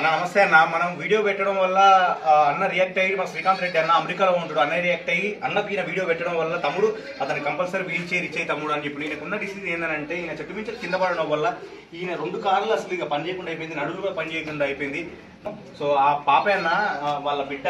అన్న నమస్తే అన్న. మనం వీడియో పెట్టడం వల్ల అన్న రియాక్ట్ అయ్యి మన శ్రీకాంత్ రెడ్డి అన్న అమెరికాలో ఉంటాడు. అన్న రియాక్ట్ అయ్యి అన్నకి ఈయన వీడియో పెట్టడం వల్ల తమ్ముడు అతను కంపల్సరీ వీల్ చైర్ ఇచ్చే తమ్ముడు అని చెప్పి ఈయనకున్న డిసీజ్ ఏంటంటే ఈయన చెట్టు మించి కింద పడడం వల్ల ఈయన 2 కార్లు అసలు ఇక పని చేయకుండా అయిపోయింది, నడులు కూడా పని చేయకుండా అయిపోయింది. సో ఆ పాప అన్న వాళ్ళ బిడ్డ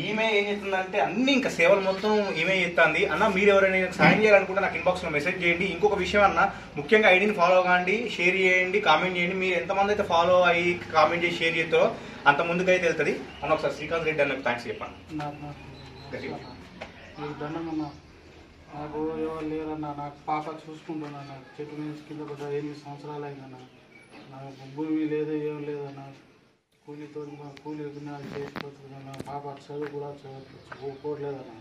ఈమె ఏం చేస్తుందంటే అన్ని ఇంకా సేవలు మొత్తం ఈమె చేస్తుంది. అన్న మీరు ఎవరైనా సాయం చేయాలనుకుంటే నాకు ఇన్బాక్స్లో మెసేజ్ చేయండి. ఇంకొక విషయం అన్న, ముఖ్యంగా ఐడిని ఫాలో కాండి, షేర్ చేయండి, కామెంట్ చేయండి. మీరు ఎంతమంది అయితే ఫాలో అయ్యి కామెంట్ చేసి షేర్ చేస్తారో అంత ముందుకైతే వెళ్తుంది అన్న. ఒకసారి శ్రీకాంత్ రెడ్డి అన్నకు థ్యాంక్స్ చెప్పండి. నాకు ఎవరు లేరన్నా, నాకు పాప చూసుకుంటున్నా. నాకు చెట్టు నుంచి కింద పడ్డ 8 సంవత్సరాలు అయిందన్న. నాకు భూమి లేదు, ఏం లేదన్న. కూలీతో కూలీ చేసిపోతున్నా. పాప చదువు కూడా చదువుకోవట్లేదన్న.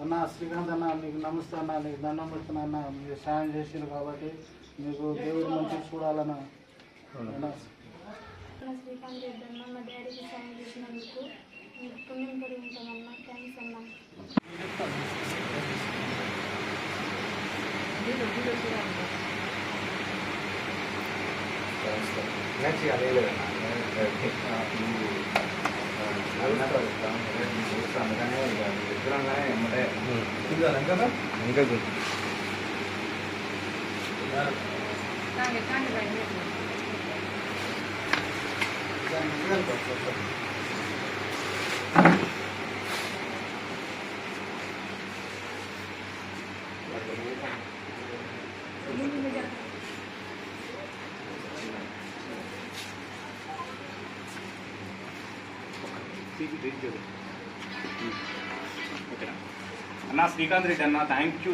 అన్న శ్రీకాంత్ అన్న, మీకు నమస్తే అన్న. నీకు దండం పెడుతున్నా అన్న. మీరు సాయం చేసారు కాబట్టి మీకు దేవుడు మంచి చూడాలన్న. శ్రీకాంత్ రెడ్డి అన్న, మా డాడీకి సాయం చేసినందుకు మీకు పుణ్యం కలిగించామన్నా. థ్యాంక్స్ అన్న. అన్న శ్రీకాంత్ రెడ్డి అన్న, థ్యాంక్ యూ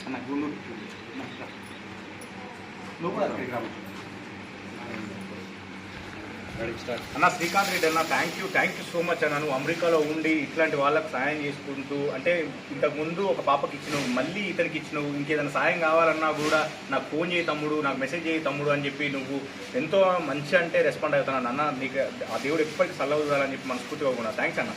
అన్న. నువ్వు కూడా అన్న శ్రీకాంత్ రెడ్డి అన్న, థ్యాంక్ యూ సో మచ్ అన్న. నువ్వు అమెరికాలో ఉండి ఇట్లాంటి వాళ్ళకి సాయం చేసుకుంటూ, అంటే ఇంతకుముందు ఒక పాపకి ఇచ్చినావు, మళ్ళీ ఇతనికి ఇచ్చినావు. ఇంకేదైనా సాయం కావాలన్నా కూడా నాకు ఫోన్ చేయి తమ్ముడు, నాకు మెసేజ్ చేయి తమ్ముడు అని చెప్పి నువ్వు ఎంతో మంచి అంటే రెస్పాండ్ అవుతున్నాను అన్న. నీకు ఆ దేవుడు ఎప్పటికీ సల్లవుతాలని చెప్పి మనస్ఫూర్తిగా కూడా థ్యాంక్స్ అన్న.